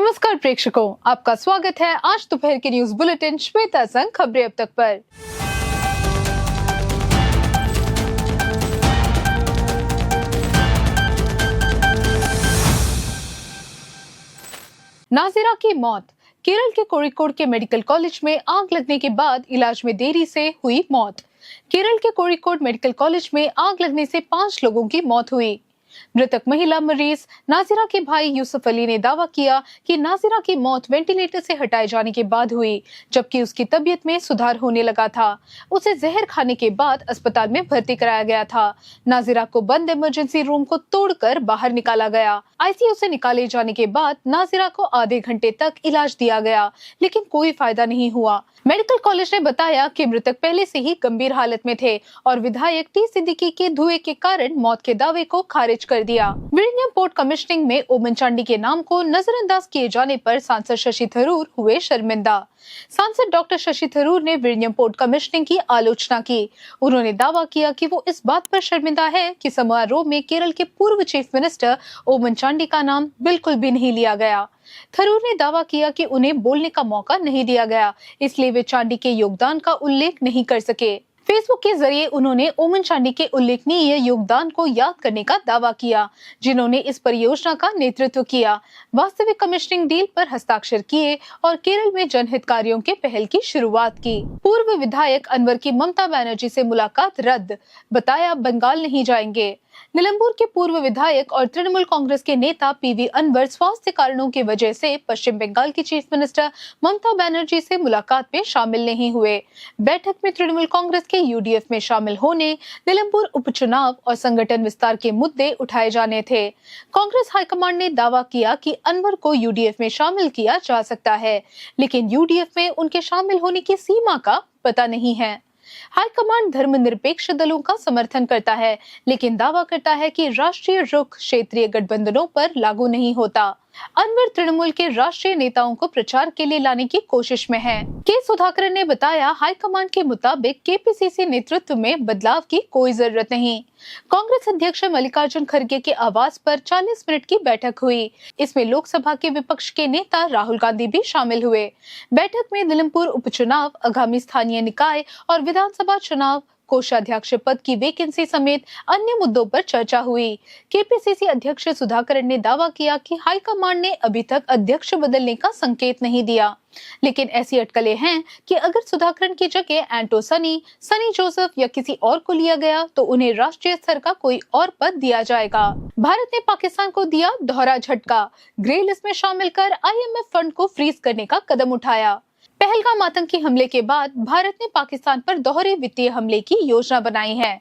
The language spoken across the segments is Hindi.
नमस्कार प्रेक्षकों, आपका स्वागत है आज दोपहर के न्यूज बुलेटिन श्वेता संग खबरें अब तक पर। नाजिरा की मौत। केरल के कोड़िकोड के मेडिकल कॉलेज में आग लगने के बाद इलाज में देरी से हुई मौत। केरल के कोड़िकोड मेडिकल कॉलेज में आग लगने से 5 लोगों की मौत हुई। मृतक महिला मरीज नाजिरा के भाई यूसुफ अली ने दावा किया कि नाजिरा की मौत वेंटिलेटर से हटाए जाने के बाद हुई, जबकि उसकी तबीयत में सुधार होने लगा था। उसे जहर खाने के बाद अस्पताल में भर्ती कराया गया था। नाजिरा को बंद इमरजेंसी रूम को तोड़कर बाहर निकाला गया। आईसीयू से निकाले जाने के बाद नाजिरा को आधे घंटे तक इलाज दिया गया, लेकिन कोई फायदा नहीं हुआ। मेडिकल कॉलेज ने बताया कि मृतक पहले से ही गंभीर हालत में थे और विधायक टी सिद्दीकी के धुएं के कारण मौत के दावे को खारिज कर दिया। विलियम पोर्ट कमिश्निंग में ओमन चांडी के नाम को नजरअंदाज किए जाने पर सांसद शशि थरूर हुए शर्मिंदा। सांसद डॉक्टर शशि थरूर ने विलियम पोर्ट कमिश्निंग की आलोचना की। उन्होंने दावा किया कि वो इस बात पर शर्मिंदा है कि समारोह में केरल के पूर्व चीफ मिनिस्टर ओमन चांडी का नाम बिल्कुल भी नहीं लिया गया। थरूर ने दावा किया कि उन्हें बोलने का मौका नहीं दिया गया, इसलिए वे चांडी के योगदान का उल्लेख नहीं कर सके। फेसबुक के जरिए उन्होंने ओमन चांडी के उल्लेखनीय योगदान को याद करने का दावा किया, जिन्होंने इस परियोजना का नेतृत्व किया, वास्तविक कमिश्निंग डील पर हस्ताक्षर किए और केरल में जनहित कार्यों के पहल की शुरुआत की। पूर्व विधायक अनवर की ममता बनर्जी से मुलाकात रद्द, बताया बंगाल नहीं जाएंगे। निलंबूर के पूर्व विधायक और तृणमूल कांग्रेस के नेता पीवी अनवर स्वास्थ्य कारणों की वजह से पश्चिम बंगाल की चीफ मिनिस्टर ममता बनर्जी से मुलाकात में शामिल नहीं हुए। बैठक में तृणमूल कांग्रेस के यूडीएफ में शामिल होने, निलंबूर उपचुनाव और संगठन विस्तार के मुद्दे उठाए जाने थे। कांग्रेस हाईकमान ने दावा किया कि अनवर को यूडीएफ में शामिल किया जा सकता है, लेकिन यूडीएफ में उनके शामिल होने की सीमा का पता नहीं है। हाईकमान धर्मनिरपेक्ष दलों का समर्थन करता है, लेकिन दावा करता है कि राष्ट्रीय रुख क्षेत्रीय गठबंधनों पर लागू नहीं होता। अनवर तृणमूल के राष्ट्रीय नेताओं को प्रचार के लिए लाने की कोशिश में है। के सुधाकरन ने बताया, हाईकमान के मुताबिक केपीसीसी नेतृत्व में बदलाव की कोई जरूरत नहीं। कांग्रेस अध्यक्ष मल्लिकार्जुन खड़गे के आवास पर 40 मिनट की बैठक हुई। इसमें लोकसभा के विपक्ष के नेता राहुल गांधी भी शामिल हुए। बैठक में निलंबूर उपचुनाव, आगामी स्थानीय निकाय और विधानसभा चुनाव, कोषाध्यक्ष पद की वैकेंसी समेत अन्य मुद्दों पर चर्चा हुई। केपीसीसी अध्यक्ष सुधाकरन ने दावा किया कि हाईकमान ने अभी तक अध्यक्ष बदलने का संकेत नहीं दिया, लेकिन ऐसी अटकलें हैं कि अगर सुधाकरन की जगह एंटो सनी जोसेफ या किसी और को लिया गया तो उन्हें राष्ट्रीय स्तर का कोई और पद दिया जाएगा। भारत ने पाकिस्तान को दिया दोहरा झटका, ग्रे लिस्ट में शामिल कर IMF फंड को फ्रीज करने का कदम उठाया। पहलगाम आतंकी हमले के बाद भारत ने पाकिस्तान पर दोहरे वित्तीय हमले की योजना बनाई है।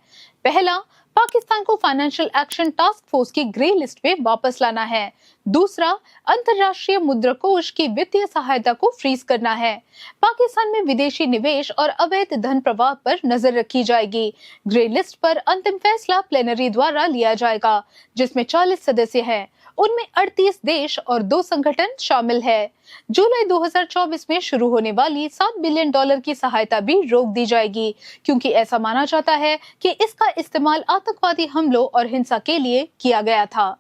पहला, पाकिस्तान को फाइनेंशियल एक्शन टास्क फोर्स की ग्रे लिस्ट में वापस लाना है। दूसरा, अंतर्राष्ट्रीय मुद्रा कोष की वित्तीय सहायता को फ्रीज करना है। पाकिस्तान में विदेशी निवेश और अवैध धन प्रवाह पर नजर रखी जाएगी। ग्रे लिस्ट पर अंतिम फैसला प्लेनरी द्वारा लिया जाएगा, जिसमें 40 सदस्य हैं। उनमें 38 देश और 2 संगठन शामिल है। जुलाई 2024 में शुरू होने वाली $7 बिलियन की सहायता भी रोक दी जाएगी, क्योंकि ऐसा माना जाता है कि इसका इस्तेमाल आतंकवादी हमलों और हिंसा के लिए किया गया था।